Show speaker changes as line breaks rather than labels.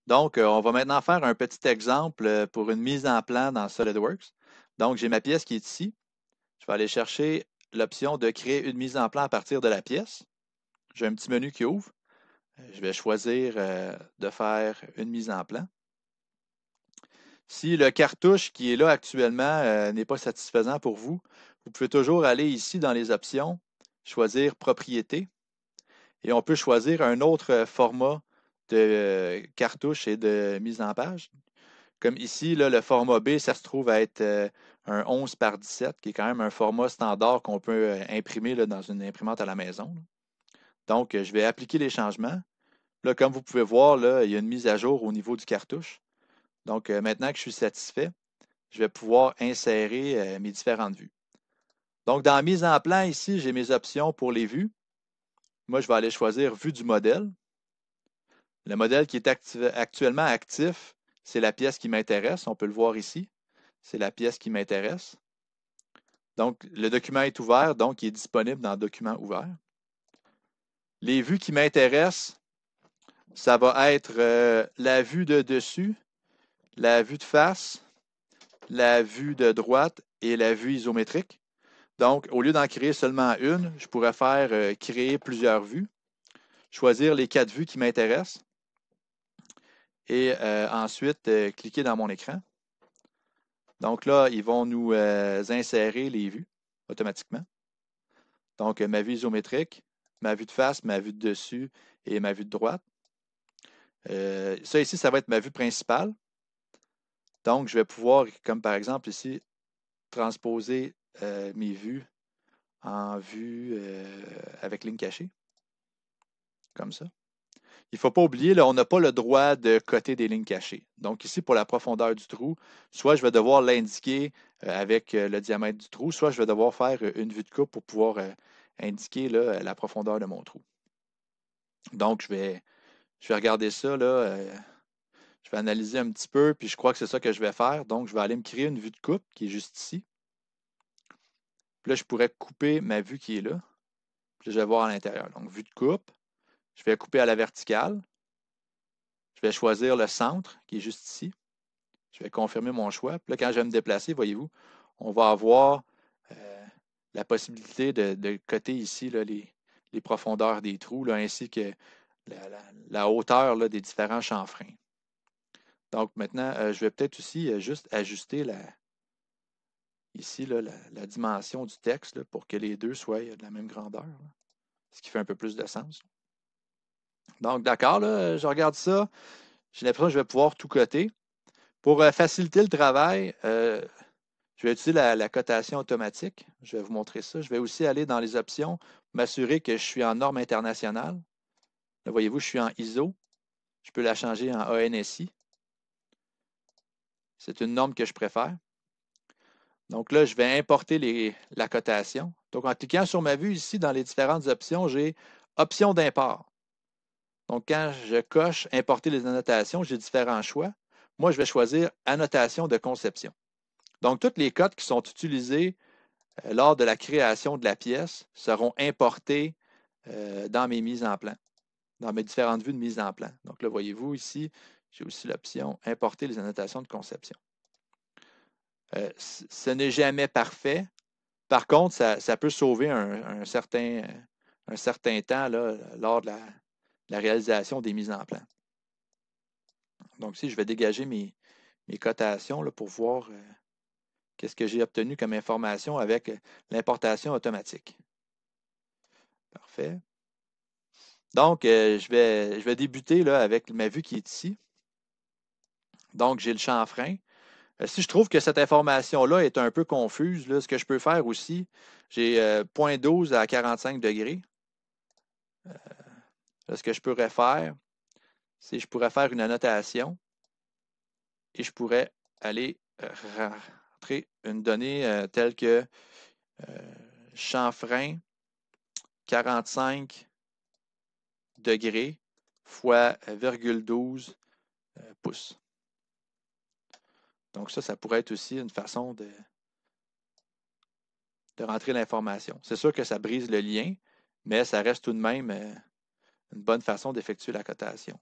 Donc, on va maintenant faire un petit exemple pour une mise en plan dans SolidWorks. Donc, j'ai ma pièce qui est ici. Je vais aller chercher l'option de créer une mise en plan à partir de la pièce. J'ai un petit menu qui ouvre. Je vais choisir de faire une mise en plan. Si le cartouche qui est là actuellement n'est pas satisfaisant pour vous, vous pouvez toujours aller ici dans les options, choisir Propriétés et on peut choisir un autre format de cartouche et de mise en page. Comme ici, là, le format B, ça se trouve à être un 11 par 17, qui est quand même un format standard qu'on peut imprimer là, dans une imprimante à la maison. Donc, je vais appliquer les changements. Là, comme vous pouvez voir, là, il y a une mise à jour au niveau du cartouche. Donc, maintenant que je suis satisfait, je vais pouvoir insérer mes différentes vues. Donc, dans la mise en plan, ici, j'ai mes options pour les vues. Moi, je vais aller choisir vue du modèle. Le modèle qui est actuellement actif, c'est la pièce qui m'intéresse. On peut le voir ici. C'est la pièce qui m'intéresse. Donc, le document est ouvert, donc il est disponible dans le document ouvert. Les vues qui m'intéressent, ça va être la vue de dessus, la vue de face, la vue de droite et la vue isométrique. Donc, au lieu d'en créer seulement une, je pourrais faire créer plusieurs vues, choisir les 4 vues qui m'intéressent et ensuite cliquer dans mon écran. Donc là, ils vont nous insérer les vues automatiquement. Donc, ma vue isométrique, ma vue de face, ma vue de dessus et ma vue de droite. Ça ici, ça va être ma vue principale. Donc, je vais pouvoir, comme par exemple ici, transposer mes vues en vue avec ligne cachée, comme ça. Il ne faut pas oublier, là, on n'a pas le droit de coter des lignes cachées. Donc ici, pour la profondeur du trou, soit je vais devoir l'indiquer avec le diamètre du trou, soit je vais devoir faire une vue de coupe pour pouvoir indiquer là, la profondeur de mon trou. Donc, je vais regarder ça, là, je vais analyser un petit peu, puis je crois que c'est ça que je vais faire. Donc, je vais aller me créer une vue de coupe qui est juste ici. Puis là, je pourrais couper ma vue qui est là. Puis là, je vais voir à l'intérieur. Donc, vue de coupe. Je vais couper à la verticale. Je vais choisir le centre qui est juste ici. Je vais confirmer mon choix. Puis là, quand je vais me déplacer, voyez-vous, on va avoir la possibilité de coter ici là, les profondeurs des trous, là, ainsi que la hauteur là, des différents chanfreins. Donc maintenant, je vais peut-être aussi juste ajuster ici là, la dimension du texte là, pour que les deux soient de la même grandeur, là, ce qui fait un peu plus de sens. Donc d'accord, là, je regarde ça. J'ai l'impression que je vais pouvoir tout coter. Pour faciliter le travail, je vais utiliser la cotation automatique. Je vais vous montrer ça. Je vais aussi aller dans les options, m'assurer que je suis en norme internationale. Là, voyez-vous, je suis en ISO. Je peux la changer en ANSI. C'est une norme que je préfère. Donc là, je vais importer la cotation. Donc, en cliquant sur ma vue ici, dans les différentes options, j'ai Options d'import. Donc, quand je coche Importer les annotations, j'ai différents choix. Moi, je vais choisir Annotation de conception. Donc, toutes les codes qui sont utilisées lors de la création de la pièce seront importés dans mes mises en plan, dans mes différentes vues de mise en plan. Donc là, voyez-vous ici, j'ai aussi l'option Importer les annotations de conception. Ce n'est jamais parfait. Par contre, ça peut sauver un certain temps là, lors de la réalisation des mises en plan. Donc ici, je vais dégager mes cotations là, pour voir qu'est-ce que j'ai obtenu comme information avec l'importation automatique. Parfait. Donc, je vais débuter là, avec ma vue qui est ici. Donc, j'ai le chanfrein. Si je trouve que cette information-là est un peu confuse, là, ce que je peux faire aussi, j'ai 0,12 à 45 degrés. Ce que je pourrais faire, c'est que je pourrais faire une annotation et je pourrais aller rentrer une donnée telle que chanfrein 45 degrés fois 0,12 pouces. Donc ça pourrait être aussi une façon de rentrer l'information. C'est sûr que ça brise le lien, mais ça reste tout de même une bonne façon d'effectuer la cotation.